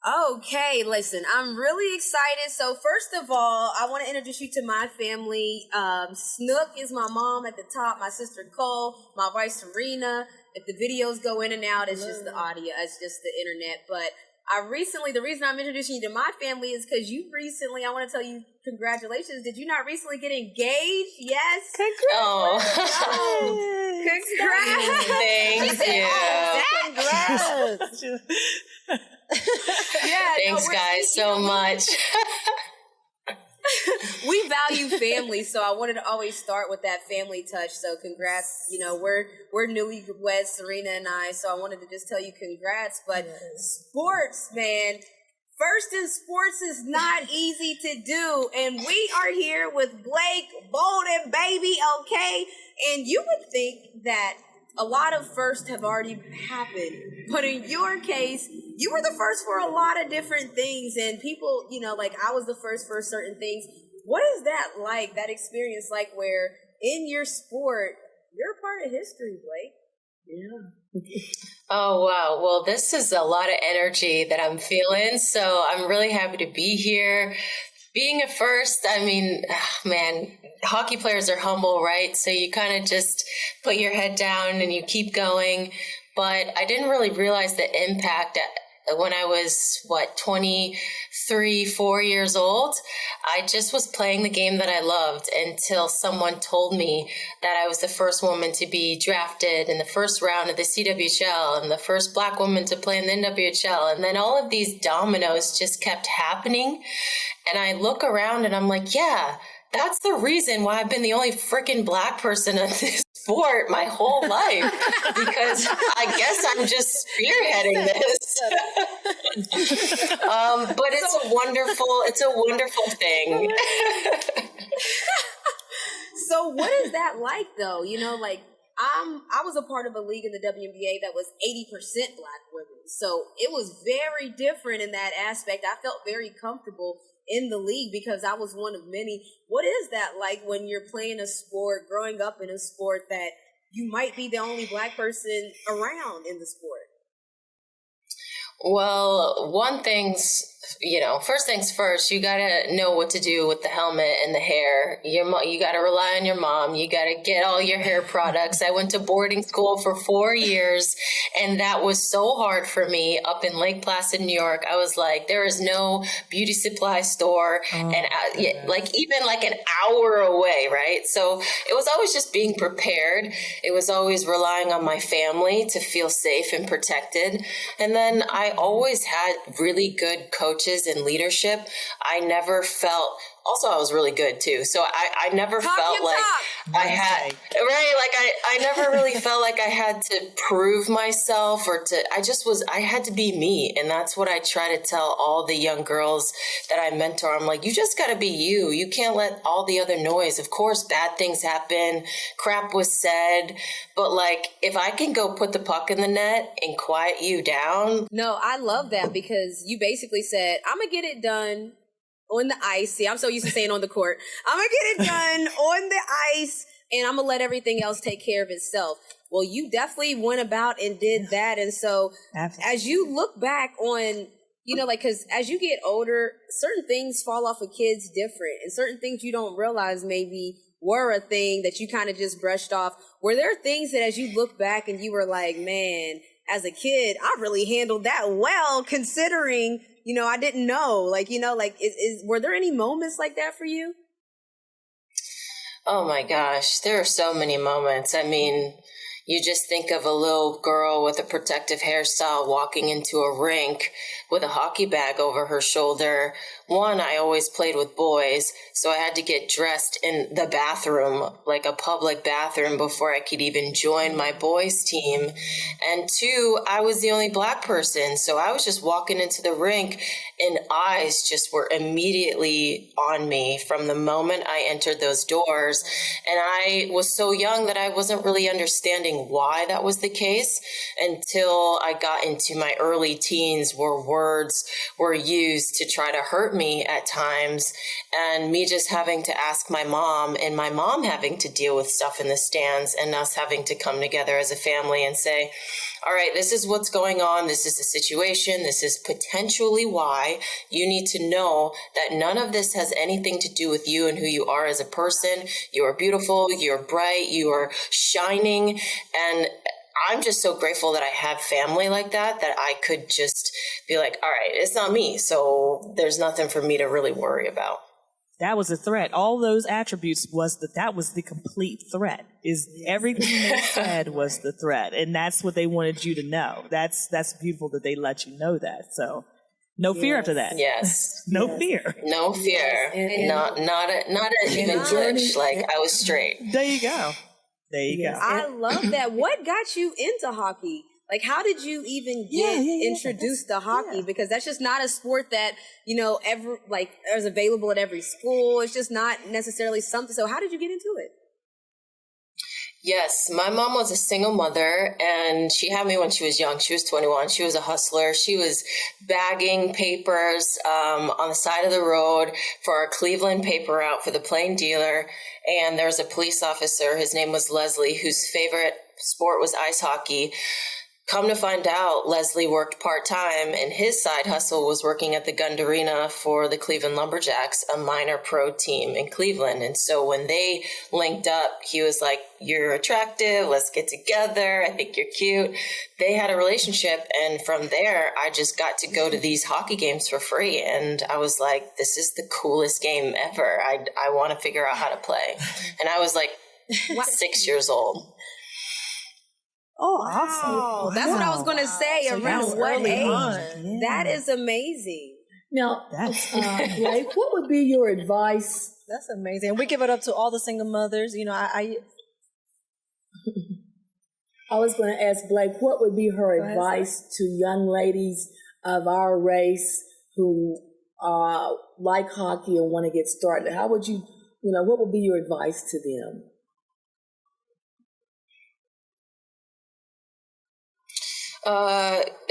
Okay, listen, I'm really excited. So first of all, I want to introduce you to my family. Snook is my mom at the top, my sister Cole, my wife Serena. If the videos go in and out, it's just the audio, it's just the internet. But the reason I'm introducing you to my family is because I want to tell you congratulations. Did you not recently get engaged? Yes. Congrats. Congrats. Yeah, thanks guys so much. We value family, so I wanted to always start with that family touch. So congrats. We're newlyweds, Serena and I, so I wanted to just tell you congrats. But sports, man, first in sports is not easy to do. And we are here with Blake Bolden, baby, okay? And you would think that a lot of firsts have already happened, but in your case, you were the first for a lot of different things, and people, I was the first for certain things. What is that experience like where in your sport, you're a part of history, Blake? Yeah. Oh, wow. Well, this is a lot of energy that I'm feeling, so I'm really happy to be here. Being a first, man, hockey players are humble, right? So you kind of just put your head down and you keep going. But I didn't really realize the impact when I was, 4 years old. I just was playing the game that I loved until someone told me that I was the first woman to be drafted in the first round of the CWHL and the first Black woman to play in the NWHL. And then all of these dominoes just kept happening. And I look around and I'm like, yeah, that's the reason why I've been the only freaking Black person in this sport my whole life, because I guess I'm just spearheading this. But it's a wonderful thing. So what is that like though? I was a part of a league in the WNBA that was 80% Black women. So it was very different in that aspect. I felt very comfortable in the league because I was one of many. What is that like when you're playing a sport, growing up in a sport that you might be the only Black person around in the sport? Well, first things first, you gotta know what to do with the helmet and the hair. You gotta rely on your mom. You gotta get all your hair products. I went to boarding school for 4 years, and that was so hard for me up in Lake Placid, New York. I was like, there is no beauty supply store, even an hour away, right? So it was always just being prepared. It was always relying on my family to feel safe and protected. And then I always had really good coaches and leadership. I never felt, also I was really good too. So I never felt like I had, right? Like I never really felt like I had to prove myself I had to be me. And that's what I try to tell all the young girls that I mentor. I'm like, you just got to be you. You can't let all the other noise. Of course, bad things happen. Crap was said. But if I can go put the puck in the net and quiet you down. No, I love that because you basically said, I'm going to get it done on the ice. See, I'm so used to saying on the court. I'm going to get it done on the ice, and I'm going to let everything else take care of itself. Well, you definitely went about and did that. And so as you look back on, because as you get older, certain things fall off of kids different, and certain things you don't realize maybe were a thing that you kind of just brushed off. Were there things that as you look back and you were like, man, as a kid, I really handled that well, considering, I didn't know, were there any moments like that for you? Oh my gosh, there are so many moments. You just think of a little girl with a protective hairstyle walking into a rink with a hockey bag over her shoulder. One, I always played with boys, so I had to get dressed in the bathroom, like a public bathroom, before I could even join my boys' team. And two, I was the only Black person, so I was just walking into the rink and eyes just were immediately on me from the moment I entered those doors. And I was so young that I wasn't really understanding why that was the case until I got into my early teens, where words were used to try to hurt me at times, and me just having to ask my mom, and my mom having to deal with stuff in the stands, and us having to come together as a family and say, all right, this is what's going on. This is the situation. This is potentially why. You need to know that none of this has anything to do with you and who you are as a person. You are beautiful. You're bright. You are shining. And I'm just so grateful that I have family like that I could just be like, all right, it's not me. So there's nothing for me to really worry about. That was a threat. All those attributes that was the complete threat. Is everything they said was the threat, and that's what they wanted you to know. That's beautiful that they let you know that. So, no fear after that. Yes, no fear. No fear. Not even glitch. Like I was straight. There you go. There you go. I love that. What got you into hockey? Like, how did you even get introduced to hockey? Because that's just not a sport that, is available at every school. It's just not necessarily something. So how did you get into it? Yes, my mom was a single mother, and she had me when she was young. She was 21. She was a hustler. She was bagging papers on the side of the road for our Cleveland paper route for the Plain Dealer. And there was a police officer. His name was Leslie, whose favorite sport was ice hockey. Come to find out, Leslie worked part-time, and his side hustle was working at the Gund Arena for the Cleveland Lumberjacks, a minor pro team in Cleveland. And so when they linked up, he was like, you're attractive, let's get together, I think you're cute. They had a relationship, and from there, I just got to go to these hockey games for free. And I was like, this is the coolest game ever. I want to figure out how to play. And I was like 6 years old. Oh, wow. Awesome. That's what I was going to say. So around what age? Yeah. That is amazing. Now, Blake, what would be your advice? That's amazing. We give it up to all the single mothers. I was going to ask Blake, what would be her advice to young ladies of our race who like hockey and want to get started? How would you, what would be your advice to them?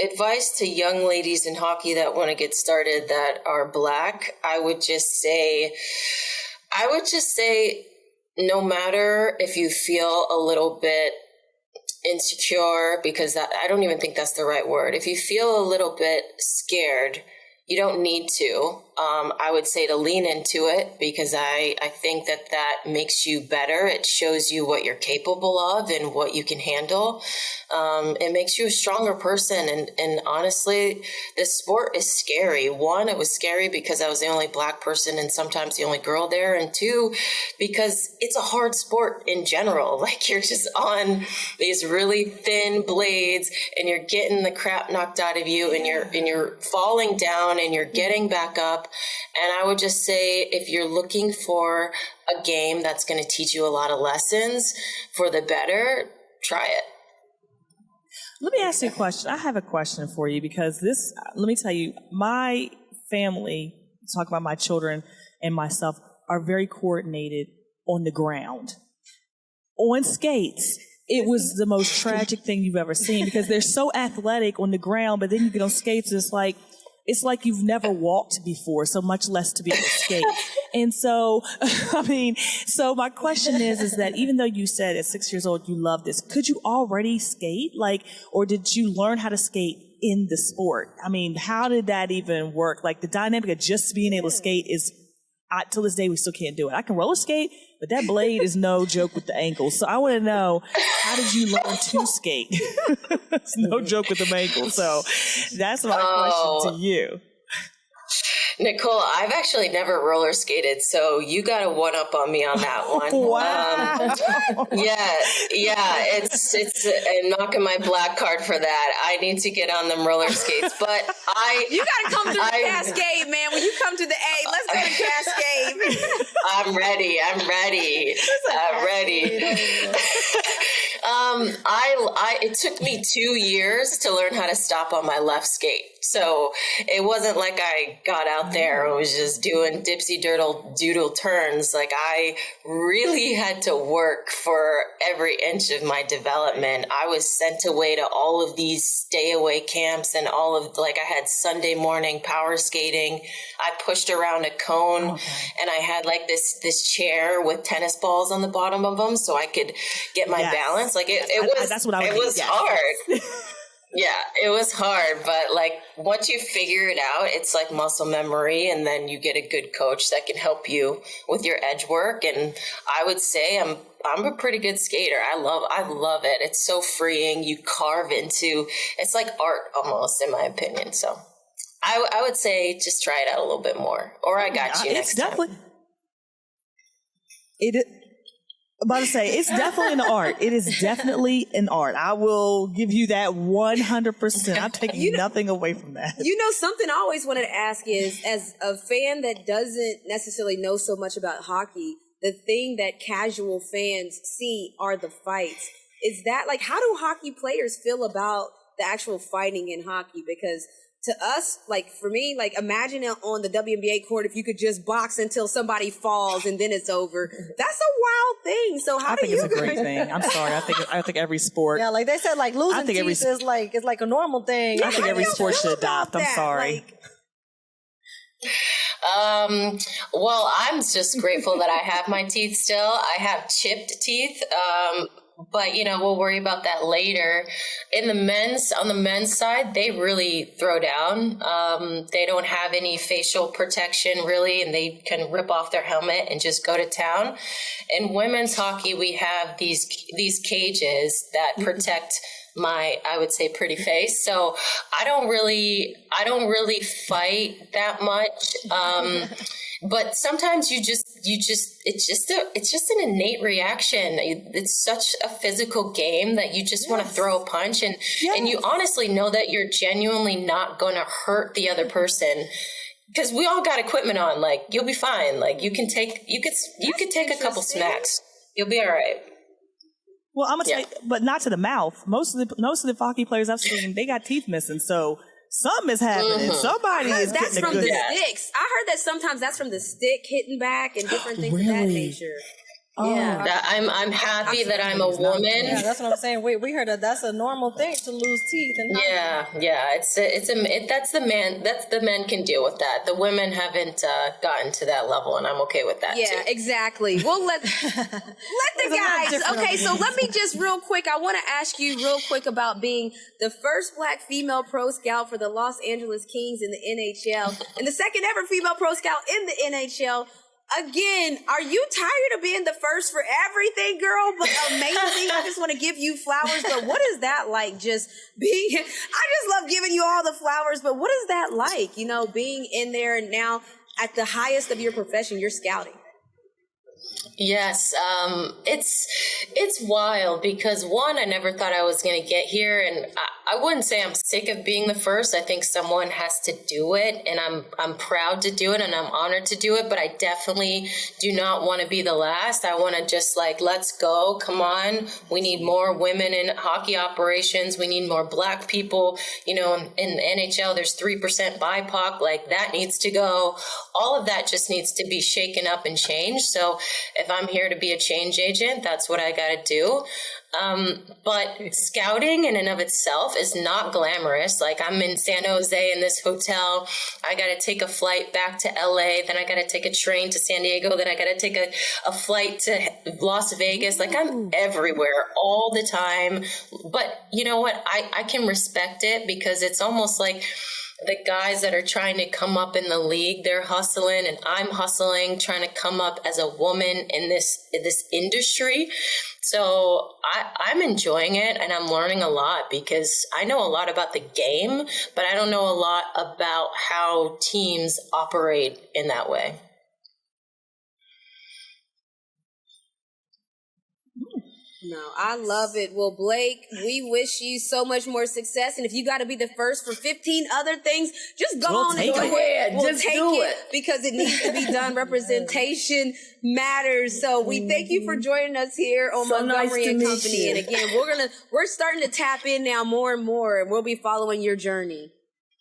Advice to young ladies in hockey that want to get started that are Black, I would just say, no matter if you feel a little bit insecure, because I don't even think that's the right word. If you feel a little bit scared, you don't need to. I would say to lean into it, because I think that makes you better. It shows you what you're capable of and what you can handle. It makes you a stronger person. And honestly, this sport is scary. One, it was scary because I was the only Black person and sometimes the only girl there. And two, because it's a hard sport in general. Like, you're just on these really thin blades and you're getting the crap knocked out of you, and you're falling down and you're getting back up. And I would just say, if you're looking for a game that's going to teach you a lot of lessons for the better, try it. Let me ask you a question. I have a question for you, because let me tell you, my family, talk about my children and myself, are very coordinated on the ground. On skates, it was the most tragic thing you've ever seen, because they're so athletic on the ground, but then you get on skates, it's like you've never walked before, so much less to be able to skate. And so, so my question is that even though you said at 6 years old you love this, could you already skate? Or did you learn how to skate in the sport? How did that even work? Like, the dynamic of just being able to skate is, till this day, we still can't do it. I can roller skate, but that blade is no joke with the ankles. So I want to know, how did you learn to skate? It's no joke with the ankles. So that's my question to you. Nicole, I've actually never roller skated, so you got a one up on me on that one. Wow. It's I'm knocking my black card for that. I need to get on them roller skates, but you got to come to the Cascade, man. When you come to the A, let's go to Cascade. I'm ready. It took me 2 years to learn how to stop on my left skate. So it wasn't like I got out there and was just doing dipsy doodle turns. Like, I really had to work for every inch of my development. I was sent away to all of these stay away camps and I had Sunday morning power skating. I pushed around a cone and I had like this chair with tennis balls on the bottom of them so I could get my balance. Like, it was that's what I would it was hard. Yeah, it was hard, but like once you figure it out, it's like muscle memory, and then you get a good coach that can help you with your edge work. And I would say I'm a pretty good skater. I love it. It's so freeing. You carve into, it's like art almost, in my opinion. So I would say just try it out a little bit more, or I got you next time. I'm about to say, it's definitely an art. It is definitely an art. I will give you that 100%. I'm taking nothing away from that. Something I always wanted to ask is, as a fan that doesn't necessarily know so much about hockey, the thing that casual fans see are the fights. Is that, like, how do hockey players feel about the actual fighting in hockey? Because to us, like, for me, like, imagine on the WNBA court if you could just box until somebody falls and then it's over. That's a wild thing. So I think it's a great thing. I'm sorry. I think every sport. Yeah, like they said, like losing teeth is like a normal thing. I think every sport should adopt. I'm sorry. Well, I'm just grateful that I have my teeth still. I have chipped teeth. But, we'll worry about that later. On the men's side, they really throw down. They don't have any facial protection really, and they can rip off their helmet and just go to town. In women's hockey, we have these cages that protect my, I would say, pretty face. So I don't really fight that much. But sometimes it's just an innate reaction. It's such a physical game that you just want to throw a punch, and you honestly know that you're genuinely not going to hurt the other person, because we all got equipment on. Like, you'll be fine. Like, you could take a couple smacks. You'll be all right. Well, I'm gonna say, but not to the mouth. Most of the hockey players I've seen, they got teeth missing, so something is happening. Somebody is that's getting from a good the sticks. I heard that sometimes that's from the stick hitting back and different things of that nature. Oh. Yeah, I'm happy that I'm a woman. Yeah, that's what I'm saying. We heard that that's a normal thing to lose teeth. And that's the men can deal with that. The women haven't gotten to that level, and I'm okay with that. Yeah, too. exactly. Well, let the guys. Okay, so let me just real quick. I want to ask you real quick about being the first Black female pro scout for the Los Angeles Kings in the NHL, and the second ever female pro scout in the NHL. Again, are you tired of being the first for everything, girl? But amazing. I just want to give you flowers. But what is that like? Just being, I just love giving you all the flowers. But what is that like? Being in there and now at the highest of your profession, you're scouting. Yes, it's wild because one, I never thought I was going to get here, and I wouldn't say I'm sick of being the first. I think someone has to do it, and I'm proud to do it, and I'm honored to do it. But I definitely do not want to be the last. I want to just let's go. Come on, we need more women in hockey operations. We need more Black people. In the NHL, there's 3% BIPOC. Like, that needs to go. All of that just needs to be shaken up and changed. So if I'm here to be a change agent, that's what I got to do. But scouting in and of itself is not glamorous. Like, I'm in San Jose in this hotel. I got to take a flight back to LA. Then I got to take a train to San Diego. Then I got to take a flight to Las Vegas. Like, I'm everywhere all the time. But you know what? I can respect it because it's almost like the guys that are trying to come up in the league, they're hustling, and I'm hustling, trying to come up as a woman in this industry. So I'm enjoying it, and I'm learning a lot because I know a lot about the game, but I don't know a lot about how teams operate in that way. No, I love it. Well, Blake, we wish you so much more success. And if you got to be the first for 15 other things, just go on and do it. We'll just take it because it needs to be done. Representation matters. So we thank you for joining us here on Montgomery and Company. And again, we're starting to tap in now more and more, and we'll be following your journey.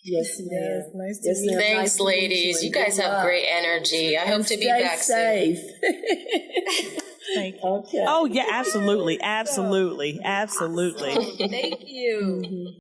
Yes, yes, nice to meet you. Thanks, ladies. You guys have great energy. I hope to be back safe. soon. Thank you. Okay. Oh, yeah, absolutely. Absolutely. Thank you.